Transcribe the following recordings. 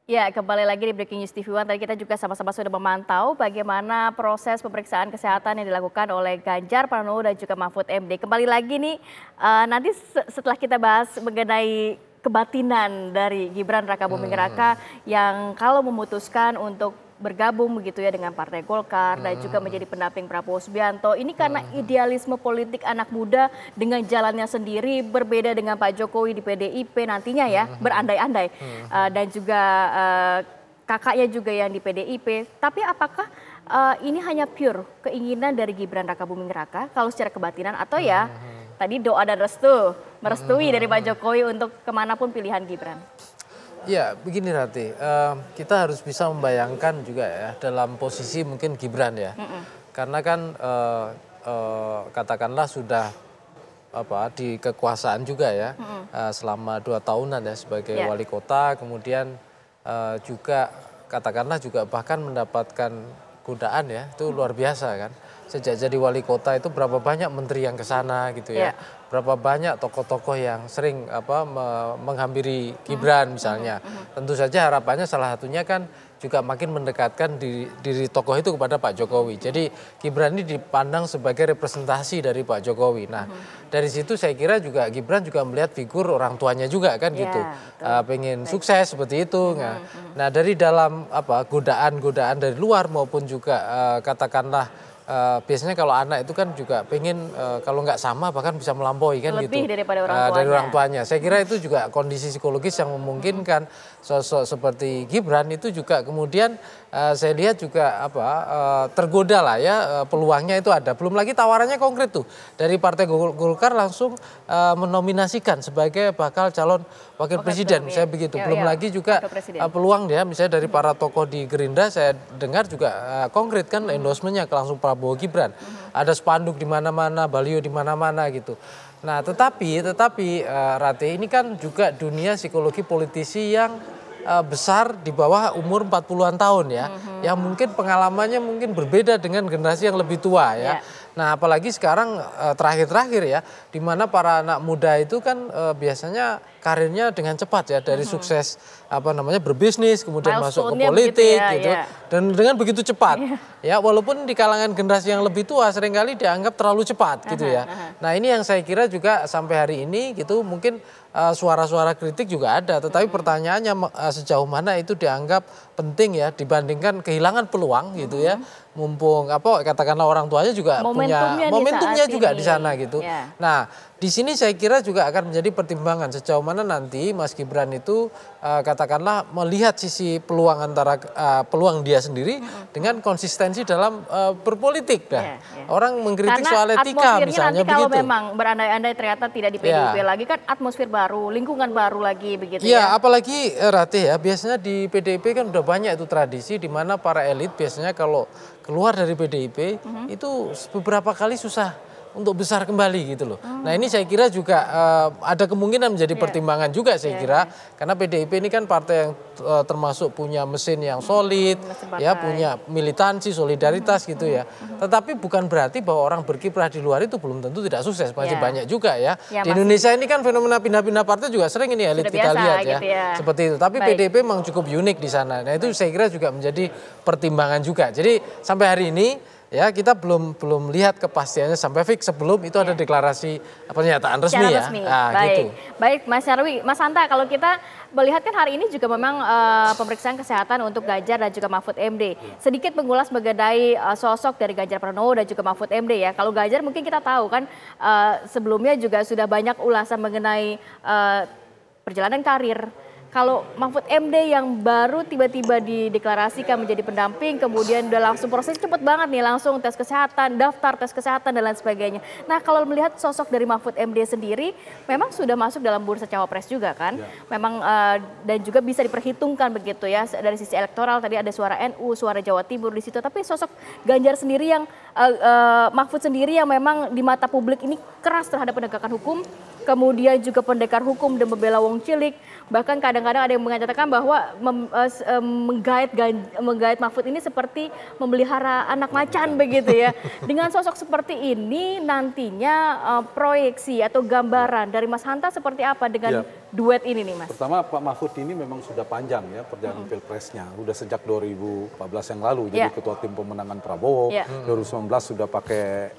Ya, kembali lagi di Breaking News TV One. Tadi kita juga sama-sama sudah memantau bagaimana proses pemeriksaan kesehatan yang dilakukan oleh Ganjar Pranowo dan juga Mahfud MD. Kembali lagi nih, nanti setelah kita bahas mengenai kebatinan dari Gibran Rakabuming Raka yang kalau memutuskan untuk bergabung begitu ya dengan Partai Golkar dan juga menjadi pendamping Prabowo Subianto. Ini karena idealisme politik anak muda dengan jalannya sendiri berbeda dengan Pak Jokowi di PDIP nantinya ya, berandai-andai. Dan juga kakaknya juga yang di PDIP. Tapi apakah ini hanya pure keinginan dari Gibran Rakabuming Raka kalau secara kebatinan atau ya tadi doa dan restu, merestui dari Pak Jokowi untuk kemanapun pilihan Gibran? Ya, begini Rati, kita harus bisa membayangkan juga ya dalam posisi mungkin Gibran ya, karena kan katakanlah sudah di kekuasaan juga ya, selama 2 tahunan ya sebagai wali kota, kemudian juga katakanlah juga bahkan mendapatkan godaan ya, itu luar biasa kan. Sejak jadi wali kota itu berapa banyak menteri yang ke sana gitu ya. Berapa banyak tokoh-tokoh yang sering menghampiri Gibran misalnya. Tentu saja harapannya salah satunya kan juga makin mendekatkan diri tokoh itu kepada Pak Jokowi. Jadi Gibran ini dipandang sebagai representasi dari Pak Jokowi. Nah, dari situ saya kira juga Gibran juga melihat figur orang tuanya juga kan gitu. Pengen sukses seperti itu. Nah, dari dalam godaan-godaan dari luar maupun juga katakanlah biasanya kalau anak itu kan juga pengen kalau nggak sama bahkan bisa melampaui kan lebih gitu daripada orang tuanya. dari orang tuanya. Saya kira itu juga kondisi psikologis yang memungkinkan sosok seperti Gibran itu juga kemudian saya lihat juga tergoda lah ya, peluangnya itu ada. Belum lagi tawarannya konkret tuh dari Partai Golkar langsung menominasikan sebagai bakal calon wakil presiden, saya begitu. Belum lagi juga peluang dia misalnya dari para tokoh di Gerindra saya dengar juga konkret kan endorsementnya langsung Prabowo Gibran. Ada spanduk di mana-mana, baliho di mana-mana gitu. Nah, tetapi Rati ini kan juga dunia psikologi politisi yang besar di bawah umur 40-an tahun ya. Yang mungkin pengalamannya mungkin berbeda dengan generasi yang lebih tua ya. Nah, apalagi sekarang terakhir-terakhir ya, di mana para anak muda itu kan biasanya karirnya dengan cepat ya, dari sukses berbisnis kemudian masuk ke politik gitu, dan dengan begitu cepat ya, walaupun di kalangan generasi yang lebih tua seringkali dianggap terlalu cepat gitu ya. Nah, ini yang saya kira juga sampai hari ini gitu mungkin suara-suara kritik juga ada, tetapi pertanyaannya sejauh mana itu dianggap penting ya dibandingkan kehilangan peluang gitu ya. Mumpung katakanlah orang tuanya juga punya momentumnya juga di sana gitu. Nah, di sini saya kira juga akan menjadi pertimbangan sejauh mana nanti Mas Gibran itu katakanlah melihat sisi peluang antara peluang dia sendiri dengan konsistensi dalam berpolitik dah. Orang mengkritik soal etika misalnya nanti begitu. Kalau memang berandai-andai ternyata tidak di PDIP lagi kan atmosfer baru, lingkungan baru lagi begitu ya. Apalagi Ratih ya, biasanya di PDIP kan udah banyak itu tradisi di mana para elit biasanya kalau keluar dari PDIP itu beberapa kali susah untuk besar kembali gitu loh. Nah, ini saya kira juga ada kemungkinan menjadi pertimbangan juga saya kira, karena PDIP ini kan partai yang termasuk punya mesin yang solid, ya punya militansi, solidaritas gitu ya. Tetapi bukan berarti bahwa orang berkiprah di luar itu belum tentu tidak sukses, masih banyak juga ya. Di Indonesia ini kan fenomena pindah-pindah partai juga sering ini elit kita lihat ya, seperti itu. Tapi PDIP memang cukup unik di sana. Nah, itu saya kira juga menjadi pertimbangan juga. Jadi sampai hari ini ya kita belum lihat kepastiannya sampai fix sebelum itu ada deklarasi pernyataan resmi ya. Nah, baik Mas Nyarwi, Mas Hanta, kalau kita melihat kan hari ini juga memang pemeriksaan kesehatan untuk Ganjar dan juga Mahfud MD. Sedikit mengulas mengenai sosok dari Ganjar Pranowo dan juga Mahfud MD ya. Kalau Ganjar mungkin kita tahu kan sebelumnya juga sudah banyak ulasan mengenai perjalanan karir. Kalau Mahfud MD yang baru tiba-tiba dideklarasikan menjadi pendamping, kemudian udah langsung proses cepet banget nih, langsung tes kesehatan, daftar tes kesehatan dan lain sebagainya. Nah, kalau melihat sosok dari Mahfud MD sendiri, memang sudah masuk dalam bursa cawapres juga kan? Memang dan juga bisa diperhitungkan begitu ya dari sisi elektoral. Tadi ada suara NU, suara Jawa Timur di situ. Tapi sosok Ganjar sendiri yang Mahfud sendiri yang memang di mata publik ini keras terhadap penegakan hukum. kemudian juga pendekar hukum dan pembela wong cilik. Bahkan kadang-kadang ada yang mengatakan bahwa menggait Mahfud ini seperti memelihara anak macan begitu ya. Dengan sosok seperti ini nantinya proyeksi atau gambaran dari Mas Hanta seperti apa dengan duet ini nih Mas? Pertama Pak Mahfud ini memang sudah panjang ya perjalanan pilpresnya. Udah sejak 2014 yang lalu jadi ketua tim pemenangan Prabowo. 2019 sudah pakai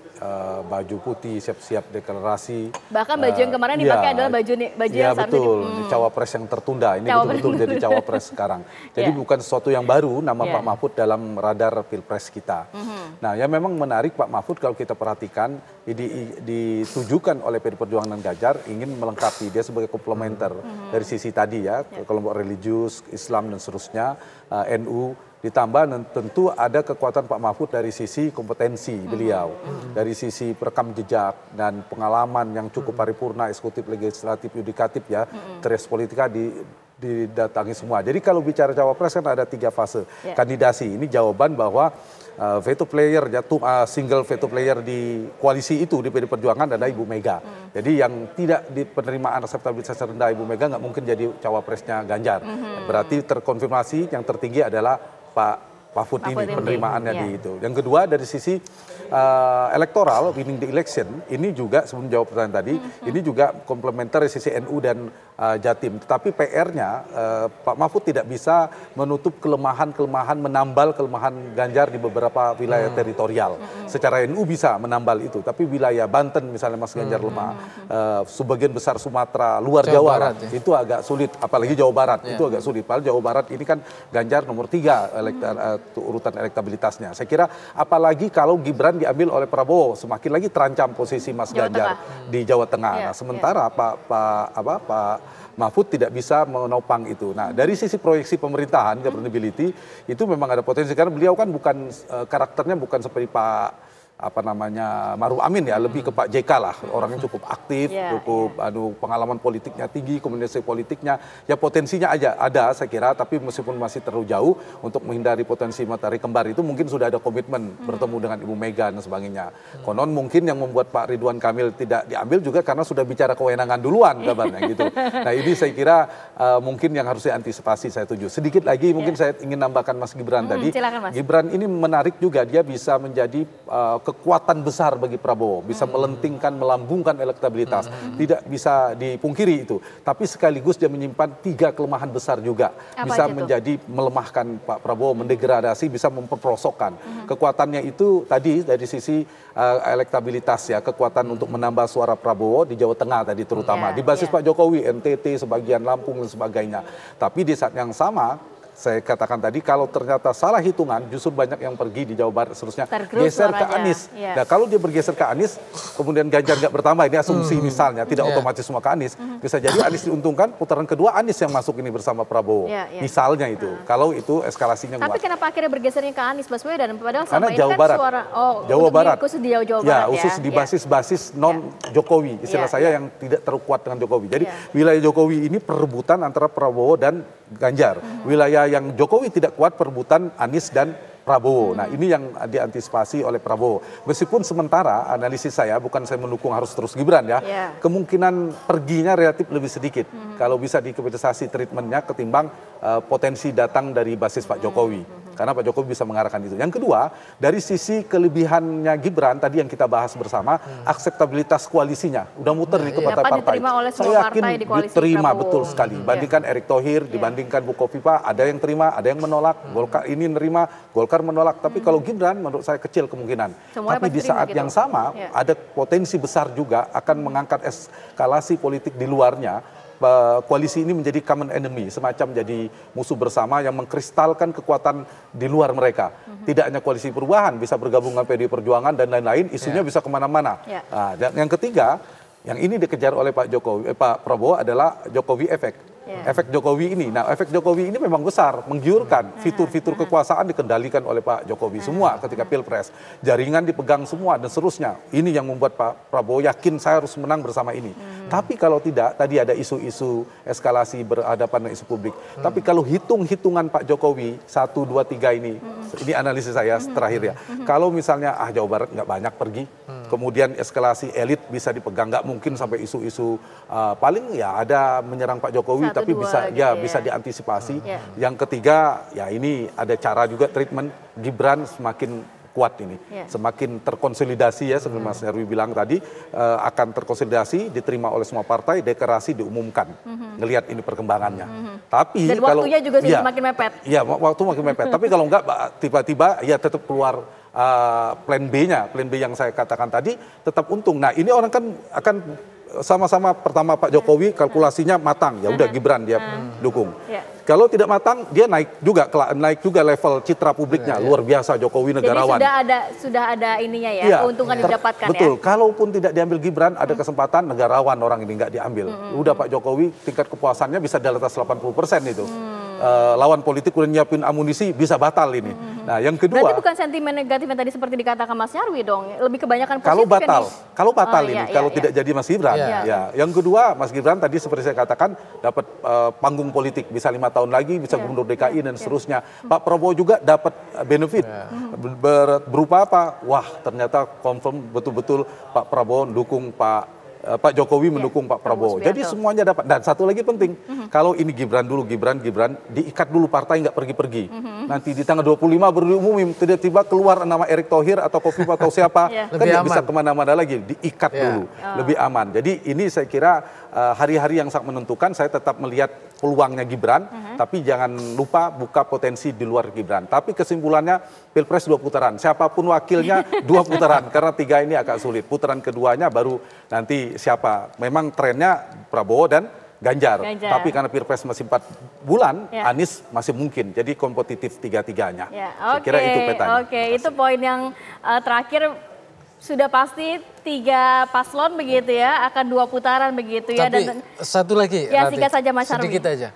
baju putih siap-siap deklarasi. Bahkan baju yang kemarin dipakai adalah baju yang seharusnya betul, cawapres yang tertunda. Ini betul-betul jadi cawapres sekarang. Jadi bukan sesuatu yang baru nama Pak Mahfud dalam radar pilpres kita. Nah, yang memang menarik Pak Mahfud kalau kita perhatikan ditujukan oleh PD Perjuangan dan Ganjar ingin melengkapi dia sebagai komplementer dari sisi tadi ya, kelompok religius, Islam dan seterusnya, NU. Ditambah tentu ada kekuatan Pak Mahfud dari sisi kompetensi beliau, dari sisi rekam jejak dan pengalaman yang cukup paripurna, eksekutif, legislatif, yudikatif ya, tres politika didatangi semua. Jadi kalau bicara cawapres kan ada 3 fase kandidasi. Ini jawaban bahwa veto player, single veto player di koalisi itu di PD Perjuangan ada Ibu Mega. Jadi yang tidak di penerimaan akseptabilitas rendah Ibu Mega nggak mungkin jadi cawapresnya Ganjar. Berarti terkonfirmasi yang tertinggi adalah Pak Mahfud ini penerimaannya di itu. Yang kedua dari sisi elektoral, winning the election, ini juga sebelum jawab pertanyaan tadi, ini juga komplementer dari sisi NU dan Jatim. Tetapi PR-nya Pak Mahfud tidak bisa menutup kelemahan-kelemahan, menambal kelemahan Ganjar di beberapa wilayah teritorial. Secara NU bisa menambal itu, tapi wilayah Banten misalnya Mas Ganjar lemah, sebagian besar Sumatera, luar Jawa Barat, itu agak sulit, apalagi Jawa Barat, itu agak sulit. Padahal Jawa Barat ini kan Ganjar nomor 3 urutan elektabilitasnya. Saya kira apalagi kalau Gibran diambil oleh Prabowo, semakin lagi terancam posisi Mas Ganjar di Jawa Tengah. Nah, sementara Pak Mahfud tidak bisa menopang itu. Nah, dari sisi proyeksi pemerintahan, governability, itu memang ada potensi. Karena beliau kan bukan, karakternya bukan seperti Pak Maruf Amin ya, lebih ke Pak JK lah, orangnya cukup aktif, cukup pengalaman politiknya tinggi, komunikasi politiknya, ya potensinya aja ada saya kira, tapi meskipun masih terlalu jauh untuk menghindari potensi matahari kembar itu mungkin sudah ada komitmen bertemu dengan Ibu Mega dan sebagainya. Konon mungkin yang membuat Pak Ridwan Kamil tidak diambil juga karena sudah bicara kewenangan duluan kabarnya gitu. Nah ini saya kira mungkin yang harus diantisipasi, saya setuju. Sedikit lagi mungkin saya ingin nambahkan Mas Gibran tadi. Silakan, Mas. Gibran ini menarik juga, dia bisa menjadi kekuatan besar bagi Prabowo, bisa melentingkan, melambungkan elektabilitas, tidak bisa dipungkiri itu. Tapi sekaligus dia menyimpan 3 kelemahan besar juga, bisa menjadi melemahkan Pak Prabowo, mendegradasi, bisa memperprosokkan. Kekuatannya itu tadi dari sisi elektabilitas ya, kekuatan untuk menambah suara Prabowo di Jawa Tengah tadi terutama, di basis Pak Jokowi, NTT, sebagian Lampung dan sebagainya. Tapi di saat yang sama, saya katakan tadi kalau ternyata salah hitungan justru banyak yang pergi di Jawa Barat seterusnya geser ke Anies. Nah kalau dia bergeser ke Anies kemudian Ganjar nggak bertambah, ini asumsi misalnya tidak otomatis semua ke Anies, bisa jadi Anies diuntungkan, putaran kedua Anies yang masuk ini bersama Prabowo. Misalnya itu kalau itu eskalasinya kuat. Tapi kenapa akhirnya bergesernya ke Anies Baswedan padahal karena sama Jawa ini Barat. Kan suara Jawa Barat. Khusus di Jawa Barat khusus di basis non Jokowi, istilah saya yang tidak terlalu kuat dengan Jokowi. Jadi wilayah Jokowi ini perebutan antara Prabowo dan Ganjar. Wilayah yang Jokowi tidak kuat perebutan Anies dan Prabowo. Nah ini yang diantisipasi oleh Prabowo. Meskipun sementara analisis saya, bukan saya mendukung harus terus Gibran ya, kemungkinan perginya relatif lebih sedikit. Kalau bisa dikompensasi treatmentnya ketimbang potensi datang dari basis Pak Jokowi. Karena Pak Jokowi bisa mengarahkan itu. Yang kedua, dari sisi kelebihannya Gibran tadi yang kita bahas bersama, akseptabilitas koalisinya. Udah muter di partai-partai. Saya yakin diterima betul sekali. Bandingkan Erick Thohir, dibandingkan Bukovipa, ada yang terima, ada yang menolak. Golkar ini nerima, Golkar menolak. Tapi kalau Gibran menurut saya kecil kemungkinan. Tapi di saat yang sama, ada potensi besar juga akan mengangkat eskalasi politik di luarnya. Koalisi ini menjadi common enemy, semacam jadi musuh bersama yang mengkristalkan kekuatan di luar mereka. Tidak hanya koalisi perubahan, bisa bergabung dengan PD Perjuangan dan lain-lain, isunya bisa kemana-mana. Nah, dan yang ketiga, yang ini dikejar oleh Pak Prabowo adalah Jokowi efek. Efek Jokowi ini. Nah, efek Jokowi ini memang besar, menggiurkan. Fitur-fitur kekuasaan dikendalikan oleh Pak Jokowi semua ketika Pilpres. Jaringan dipegang semua dan seterusnya. Ini yang membuat Pak Prabowo yakin saya harus menang bersama ini. Tapi kalau tidak, tadi ada isu-isu eskalasi berhadapan dengan isu publik. Tapi kalau hitung-hitungan Pak Jokowi 1, 2, 3 ini analisis saya terakhir ya. Kalau misalnya Jawa Barat nggak banyak pergi, kemudian eskalasi elit bisa dipegang, nggak mungkin sampai isu-isu paling ya ada menyerang Pak Jokowi, tapi bisa gitu bisa diantisipasi. Yang ketiga ya ini ada cara juga treatment Gibran semakin kuat ini, semakin terkonsolidasi ya seperti Mas Nyarwi bilang tadi, akan terkonsolidasi, diterima oleh semua partai, deklarasi diumumkan, ngelihat ini perkembangannya. Tapi dan waktunya juga sudah semakin mepet. Iya, waktu makin mepet. Tapi kalau enggak tiba-tiba ya tetap keluar plan B-nya, plan B yang saya katakan tadi tetap untung. Nah ini orang kan akan sama-sama pertama Pak Jokowi kalkulasinya matang, ya udah Gibran dia dukung. Kalau tidak matang, dia naik juga level citra publiknya, luar biasa Jokowi negarawan. Jadi sudah ada ininya ya, keuntungan didapatkan betul, kalaupun tidak diambil Gibran, ada kesempatan negarawan orang ini nggak diambil. Udah Pak Jokowi tingkat kepuasannya bisa di atas 80% itu. Lawan politik udah nyiapin amunisi, bisa batal ini. Nah yang kedua. Berarti bukan sentimen negatif yang tadi seperti dikatakan Mas Nyarwi dong, lebih kebanyakan positif. Kalau batal ini, kalau tidak jadi Mas Gibran. Ya. Yang kedua, Mas Gibran tadi seperti saya katakan dapat panggung politik, bisa 5 tahun lagi, bisa gubernur DKI dan seterusnya. Pak Prabowo juga dapat benefit berupa apa? Wah, ternyata confirm betul-betul Pak Prabowo mendukung Pak Jokowi mendukung Pak Prabowo. Jadi semuanya dapat. Dan satu lagi penting, kalau ini Gibran diikat dulu partai nggak pergi-pergi. Nanti di tanggal 25 baru diumumin, tiba-tiba keluar nama Erick Thohir atau Kofifa atau siapa, kan nggak bisa kemana-mana lagi, diikat dulu, lebih aman. Jadi ini saya kira hari-hari yang sangat menentukan. Saya tetap melihat peluangnya Gibran, tapi jangan lupa buka potensi di luar Gibran. Tapi kesimpulannya Pilpres 2 putaran, siapapun wakilnya 2 putaran, karena 3 ini agak sulit. Putaran keduanya baru nanti siapa. Memang trennya Prabowo dan Ganjar. Tapi karena Pilpres masih 4 bulan, Anies masih mungkin. Jadi kompetitif tiga-tiganya. Saya kira itu petanya. Itu poin yang terakhir. Sudah pasti 3 paslon begitu ya, akan 2 putaran begitu ya. Tapi dan satu lagi, ya singkat saja Mas Nyarwi. sedikit aja.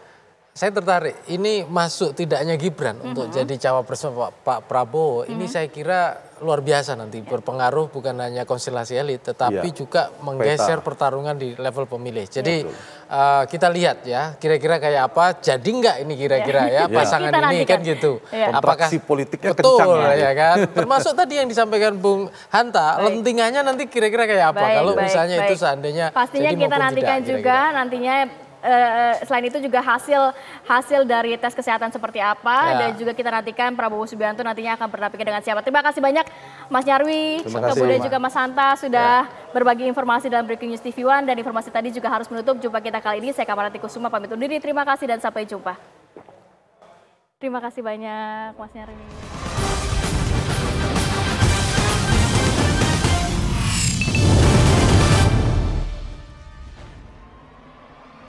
Saya tertarik, ini masuk tidaknya Gibran untuk jadi cawapres Pak Prabowo, ini saya kira luar biasa nanti, berpengaruh bukan hanya konstelasi elit, tetapi juga menggeser pertarungan di level pemilih. Jadi kita lihat ya, kira-kira kayak apa, jadi nggak ini kira-kira ya pasangan ini kan gitu. Apakah politiknya betul kencang ya kan? Termasuk tadi yang disampaikan Bung Hanta, lentingannya nanti kira-kira kayak apa kalau misalnya itu seandainya. Pastinya kita nantikan juga nantinya. Selain itu juga hasil dari tes kesehatan seperti apa dan juga kita nantikan Prabowo Subianto nantinya akan berdampingan dengan siapa. Terima kasih banyak Mas Nyarwi, kemudian juga Mas Hanta sudah berbagi informasi dalam Breaking News TV One, dan informasi tadi juga harus menutup jumpa kita kali ini. Saya Kamarati Kusuma pamit undur diri. Terima kasih dan sampai jumpa. Terima kasih banyak Mas Nyarwi.